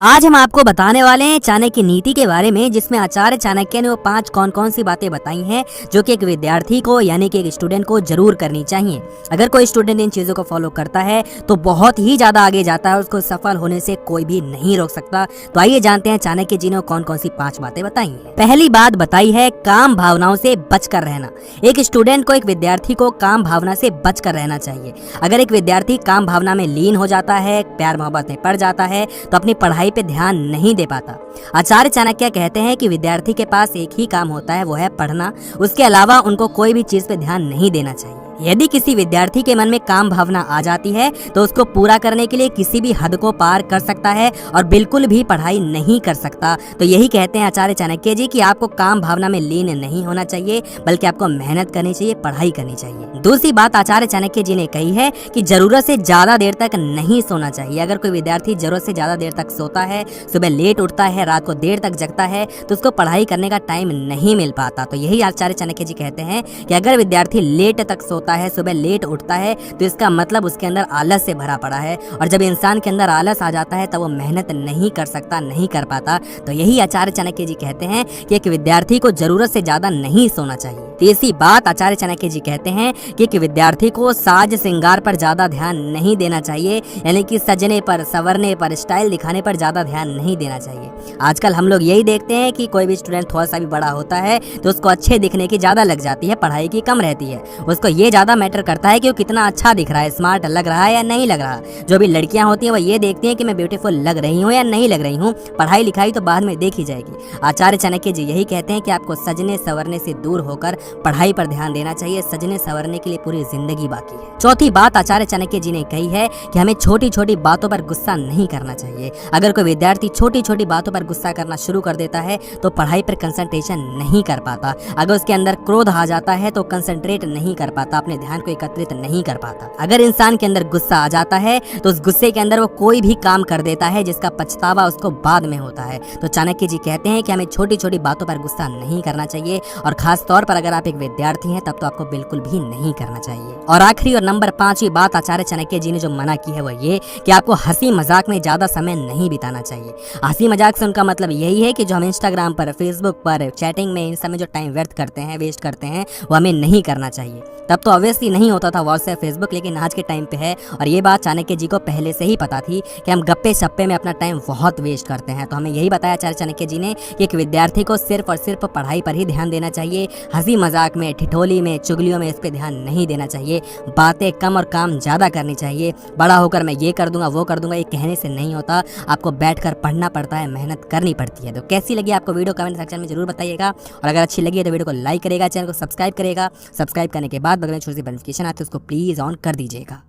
आज हम आपको बताने वाले हैं चाणक्य नीति के बारे में, जिसमें आचार्य चाणक्य ने वो 5 कौन सी बातें बताई हैं जो कि एक विद्यार्थी को यानी कि एक स्टूडेंट को जरूर करनी चाहिए। अगर कोई स्टूडेंट इन चीजों को फॉलो करता है तो बहुत ही ज्यादा आगे जाता है, उसको सफल होने से कोई भी नहीं रोक सकता। तो आइए जानते हैं चाणक्य जी ने कौन सी 5 बातें बताई हैं। पहली बात बताई है काम भावनाओं से बचकर रहना। एक स्टूडेंट को, एक विद्यार्थी को काम भावना से बचकर रहना चाहिए। अगर एक विद्यार्थी काम भावना में लीन हो जाता है, प्यार मोहब्बत में पड़ जाता है, तो अपनी पढ़ाई पे ध्यान नहीं दे पाता। आचार्य चाणक्य कहते हैं कि विद्यार्थी के पास एक ही काम होता है, वो है पढ़ना। उसके अलावा उनको कोई भी चीज पे ध्यान नहीं देना चाहिए। यदि किसी विद्यार्थी के मन में काम भावना आ जाती है तो उसको पूरा करने के लिए किसी भी हद को पार कर सकता है और बिल्कुल भी पढ़ाई नहीं कर सकता। तो यही कहते हैं आचार्य चाणक्य जी कि आपको काम भावना में लीन नहीं होना चाहिए, बल्कि आपको मेहनत करनी चाहिए, पढ़ाई करनी चाहिए। दूसरी बात आचार्य चाणक्य जी ने कही है कि जरूरत से ज्यादा देर तक नहीं सोना चाहिए। अगर कोई विद्यार्थी जरूरत से ज्यादा देर तक सोता है, सुबह लेट उठता है, रात को देर तक जगता है, तो उसको पढ़ाई करने का टाइम नहीं मिल पाता। तो यही आचार्य चाणक्य जी कहते हैं कि अगर विद्यार्थी लेट तक सोता है, सुबह लेट उठता है, तो इसका मतलब उसके अंदर आलस से भरा पड़ा है। और जब इंसान के अंदर आलस आ जाता है तब वो मेहनत नहीं कर सकता, नहीं कर पाता। तो यही आचार्य चाणक्य जी कहते हैं कि एक विद्यार्थी को जरूरत से ज्यादा नहीं सोना चाहिए। तीसरी बात आचार्य चाणक्य जी कहते हैं कि एक विद्यार्थी को साज श्रृंगार पर ज्यादा ध्यान नहीं देना चाहिए, यानी कि सजने पर, संवरने पर, स्टाइल दिखाने पर ज्यादा ध्यान नहीं देना चाहिए। आजकल हम लोग यही देखते हैं कि कोई भी स्टूडेंट थोड़ा सा भी बड़ा होता है तो उसको अच्छे दिखने की ज्यादा लग जाती है, पढ़ाई की कम रहती है। उसको ये ज्यादा मैटर करता है कि वो कितना अच्छा दिख रहा है, स्मार्ट लग रहा है या नहीं लग रहा। जो भी लड़कियां होती हैं वो ये देखती हैं कि मैं ब्यूटीफुल लग रही हूँ या नहीं लग रही हूँ, पढ़ाई लिखाई तो बाद में देखी जाएगी। आचार्य चाणक्य जी यही कहते हैं कि आपको सजने संवरने से दूर होकर पढ़ाई पर ध्यान देना चाहिए। सजने संवरने के लिए पूरी जिंदगी बाकी है। चौथी बात आचार्य चाणक्य जी ने कही है कि हमें छोटी छोटी बातों पर गुस्सा नहीं करना चाहिए। अगर कोई विद्यार्थी छोटी छोटी बातों पर गुस्सा करना शुरू कर देता है तो पढ़ाई पर कंसंट्रेशन नहीं कर पाता। अगर उसके अंदर क्रोध आ जाता है तो कंसंट्रेट नहीं कर पाता, अपने ध्यान को एकत्रित नहीं कर पाता। अगर इंसान के अंदर गुस्सा आ जाता है तो उस गुस्से के अंदर वो कोई भी काम कर देता है जिसका पछतावा उसको बाद में होता है। तो चाणक्य जी कहते हैं कि हमें छोटी छोटी बातों पर गुस्सा नहीं करना चाहिए, और खास तौर पर अगर आप एक विद्यार्थी हैं तब तो आपको बिल्कुल भी नहीं करना चाहिए। और आखिरी और नंबर 5वीं बात आचार्य चाणक्य जी ने जो मना की है वो ये कि आपको हंसी मजाक में ज्यादा समय नहीं बिताना चाहिए। हंसी मजाक से उनका मतलब यही है कि जो हम इंस्टाग्राम पर, फेसबुक पर, चैटिंग में इन समय जो टाइम व्यर्थ करते हैं, वेस्ट करते हैं, वो हमें नहीं करना चाहिए। तब तो ऑब्वियसली नहीं होता था व्हाट्सएप, फेसबुक, लेकिन आज के टाइम पे है। और ये बात चाणक्य जी को पहले से ही पता थी कि हम गप्पे सप्पे में अपना टाइम बहुत वेस्ट करते हैं। तो हमें यही बताया आचार्य चाणक्य जी ने कि एक विद्यार्थी को सिर्फ और सिर्फ पढ़ाई पर ही ध्यान देना चाहिए। हंसी मजाक में, ठिठोली में, चुगलियों में इस पे ध्यान नहीं देना चाहिए। बातें कम और काम ज्यादा करनी चाहिए। बड़ा होकर मैं ये कर दूंगा, वो कर दूंगा, ये कहने से नहीं होता। आपको बैठकर पढ़ना पड़ता है, मेहनत करनी पड़ती है। तो कैसी लगी आपको वीडियो कमेंट सेक्शन में जरूर बताइएगा। और अगर अच्छी लगी है तो वीडियो को लाइक करेगा, चैनल को सब्सक्राइब करेगा। सब्सक्राइब करने के बाद बगल में छोटी सी नोटिफिकेशन आती है, उसको प्लीज ऑन कर दीजिएगा।